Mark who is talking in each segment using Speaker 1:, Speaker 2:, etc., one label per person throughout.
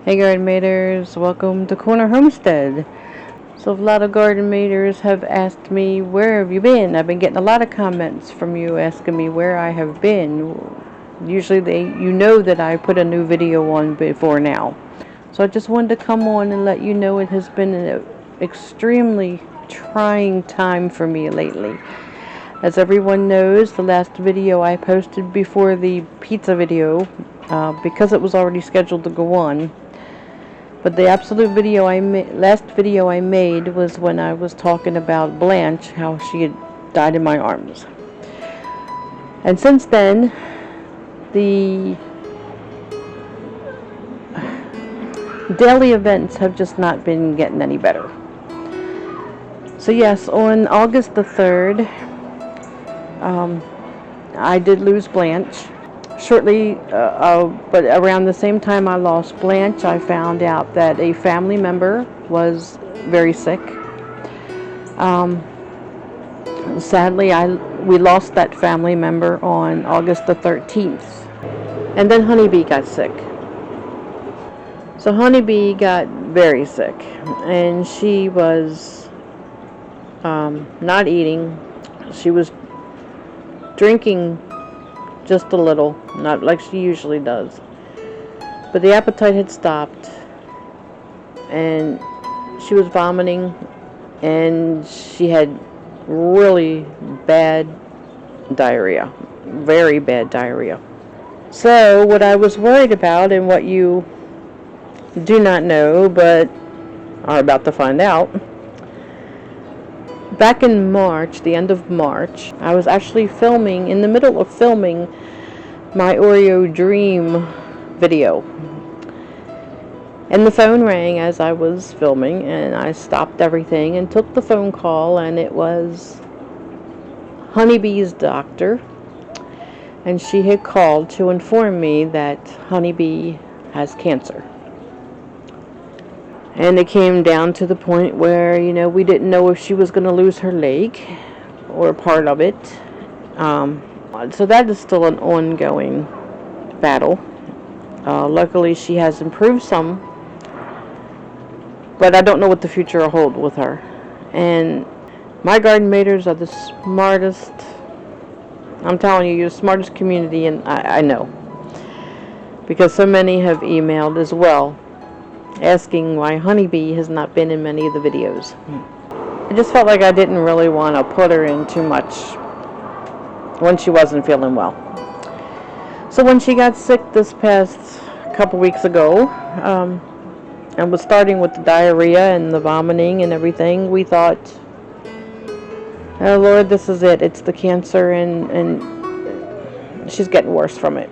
Speaker 1: Hey garden maters, welcome to Corner Homestead. So a lot of garden maters have asked me, where have you been? I've been getting a lot of comments from you asking me where I have been. Usually you know that I put a new video on before now. So I just wanted to come on and let you know it has been an extremely trying time for me lately. As everyone knows, the last video I posted before the pizza video, because it was already scheduled to go on, but the absolute video last video I made was when I was talking about Blanche, how she had died in my arms. And since then, the daily events have just not been getting any better. So yes, on August the 3rd, I did lose Blanche. Shortly, but around the same time I lost Blanche, I found out that a family member was very sick. Sadly, we lost that family member on August the 13th. And then Honeybee got sick. So Honeybee got very sick, and she was not eating. She was drinking just a little, not like she usually does. But the appetite had stopped, and she was vomiting, and she had really bad diarrhea, very bad diarrhea. So what I was worried about, and what you do not know but are about to find out, back in March, the end of March, I was actually in the middle of filming my Oreo Dream video. And the phone rang as I was filming, and I stopped everything and took the phone call, and it was Honeybee's doctor. And she had called to inform me that Honeybee has cancer. And it came down to the point where, we didn't know if she was going to lose her leg or part of it. So that is still an ongoing battle. Luckily, she has improved some, but I don't know what the future will hold with her. And my garden maters are the smartest, I'm telling you, you're the smartest community, and I know. Because so many have emailed as well, asking why Honeybee has not been in many of the videos. I just felt like I didn't really want to put her in too much when she wasn't feeling well. So when she got sick this past couple weeks ago, and was starting with the diarrhea and the vomiting and everything, we thought, oh Lord, this is it. It's the cancer, and she's getting worse from it.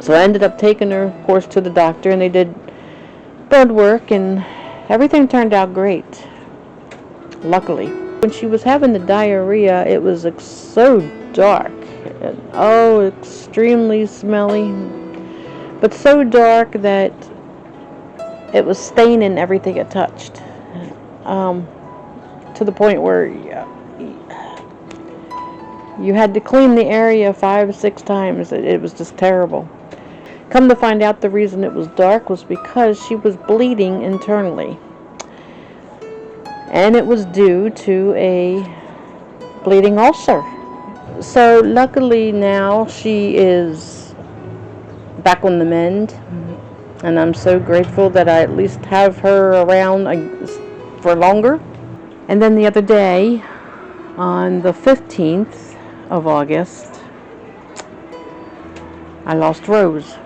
Speaker 1: So I ended up taking her, of course, to the doctor, and they did blood work, and everything turned out great, luckily. When she was having the diarrhea, it was so dark, and extremely smelly, but so dark that it was staining everything it touched, to the point where you had to clean the area 5 or 6 times. It was just terrible. Come to find out, the reason it was dark was because she was bleeding internally. And it was due to a bleeding ulcer. So luckily now she is back on the mend. And I'm so grateful that I at least have her around for longer. And then the other day, on the 15th of August, I lost Rose.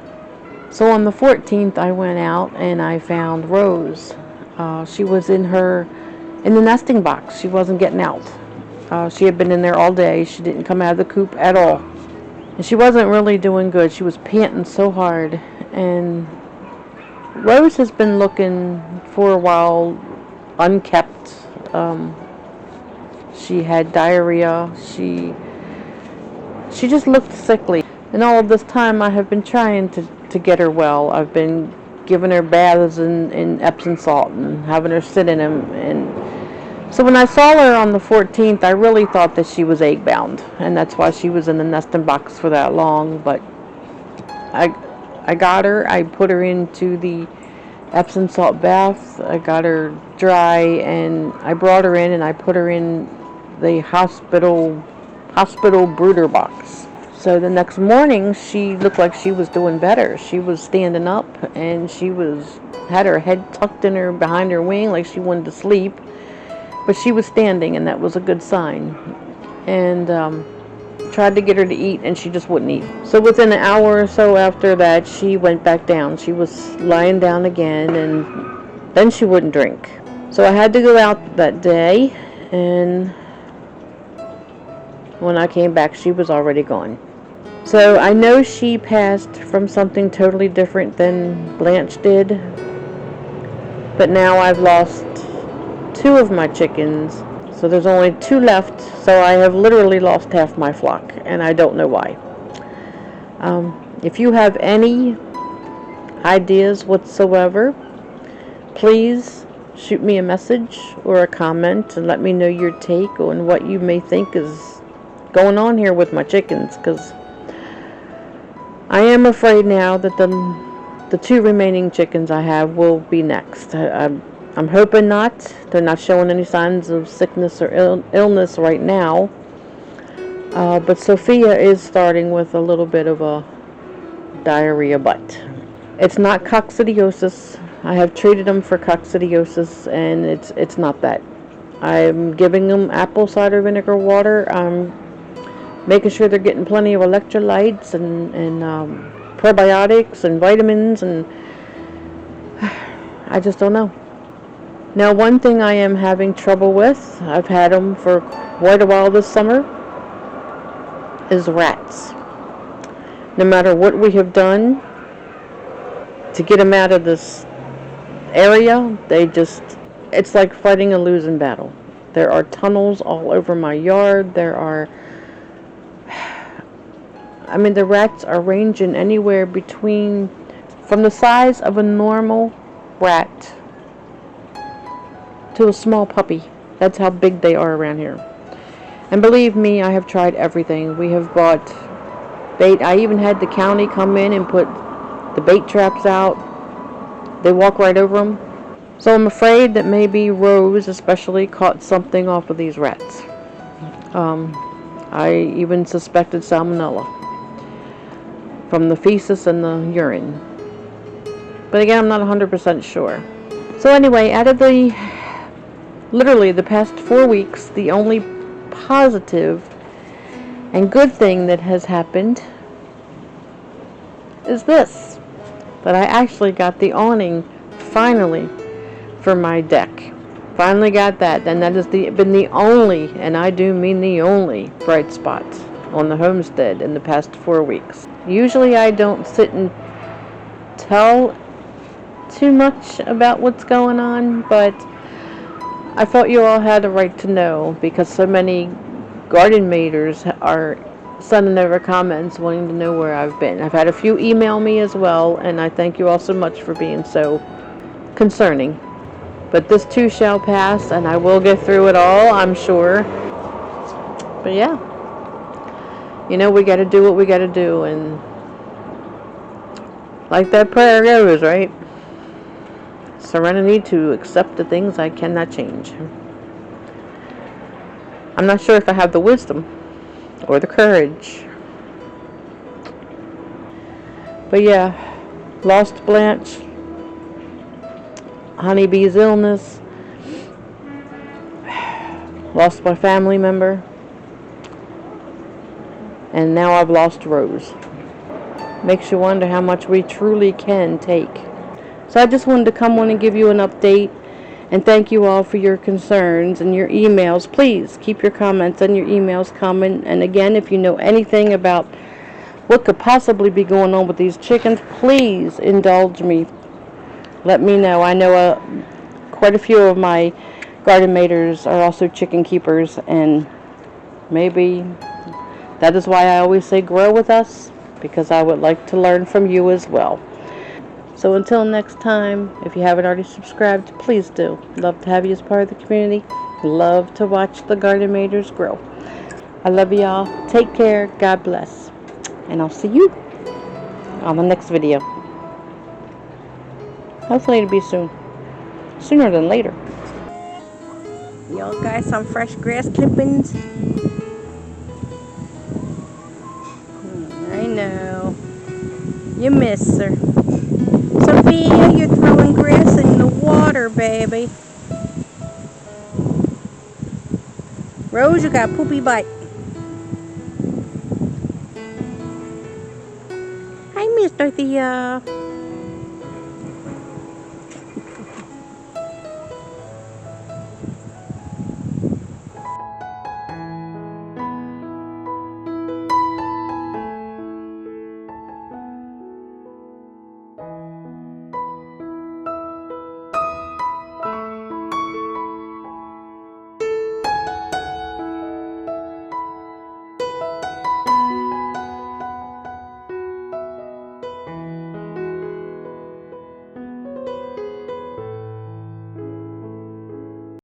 Speaker 1: So on the 14th, I went out and I found Rose. She was in the nesting box. She wasn't getting out. She had been in there all day. She didn't come out of the coop at all. And she wasn't really doing good. She was panting so hard. And Rose has been looking for a while unkept. She had diarrhea. She just looked sickly. And all of this time I have been trying to get her well. I've been giving her baths in Epsom salt and having her sit in them. And so when I saw her on the 14th, I really thought that she was egg bound, and that's why she was in the nesting box for that long. But I got her. I put her into the Epsom salt bath. I got her dry, and I brought her in and I put her in the hospital brooder box. So the next morning, she looked like she was doing better. She was standing up, and she had her head tucked in her behind her wing like she wanted to sleep, but she was standing, and that was a good sign. And tried to get her to eat, and she just wouldn't eat. So within an hour or so after that, she went back down. She was lying down again, and then she wouldn't drink. So I had to go out that day, and when I came back, she was already gone. So I know she passed from something totally different than Blanche did, but now I've lost 2 of my chickens. So there's only 2 left, so I have literally lost half my flock, and I don't know why. If you have any ideas whatsoever, please shoot me a message or a comment and let me know your take on what you may think is going on here with my chickens, because I am afraid now that the 2 remaining chickens I have will be next. I'm hoping not. They're not showing any signs of sickness or illness right now. But Sophia is starting with a little bit of a diarrhea butt. It's not coccidiosis. I have treated them for coccidiosis, and it's not that. I'm giving them apple cider vinegar water. I'm making sure they're getting plenty of electrolytes and probiotics and vitamins, and I just don't know. Now, one thing I am having trouble with, I've had them for quite a while this summer, is rats. No matter what we have done to get them out of this area, it's like fighting a losing battle. There are tunnels all over my yard. The rats are ranging anywhere between, from the size of a normal rat to a small puppy. That's how big they are around here. And believe me, I have tried everything. We have bought bait. I even had the county come in and put the bait traps out. They walk right over them. So I'm afraid that maybe Rose especially caught something off of these rats. I even suspected salmonella from the feces and the urine. But again, I'm not 100% sure. So anyway, out of literally the past 4 weeks, the only positive and good thing that has happened is this, that I actually got the awning finally for my deck. Finally got that, and that has been the only, and I do mean the only, bright spot on the homestead in the past 4 weeks. Usually I don't sit and tell too much about what's going on, but I thought you all had a right to know, because so many garden maters are sending over comments wanting to know where I've been. I've had a few email me as well, and I thank you all so much for being so concerning. But this too shall pass, and I will get through it all, I'm sure. But yeah, we got to do what we got to do, and like that prayer goes, right? Serenity to accept the things I cannot change. I'm not sure if I have the wisdom or the courage. But yeah, lost Blanche, Honeybee's illness, lost my family member, and now I've lost Rose. Makes you wonder how much we truly can take. So I just wanted to come on and give you an update, and thank you all for your concerns and your emails. Please keep your comments and your emails coming. And again, if you know anything about what could possibly be going on with these chickens, please indulge me. Let me know. I know quite a few of my garden maters are also chicken keepers, and maybe that is why I always say grow with us, because I would like to learn from you as well. So until next time, if you haven't already subscribed, please do. Love to have you as part of the community. Love to watch the garden maters grow. I love y'all. Take care. God bless. And I'll see you on the next video. Hopefully it'll be soon. Sooner than later.
Speaker 2: Y'all got some fresh grass clippings? I know. You miss her. Sophia, you're throwing grass in the water, baby. Rose, you got a poopy butt. Hi, Miss Dorothea.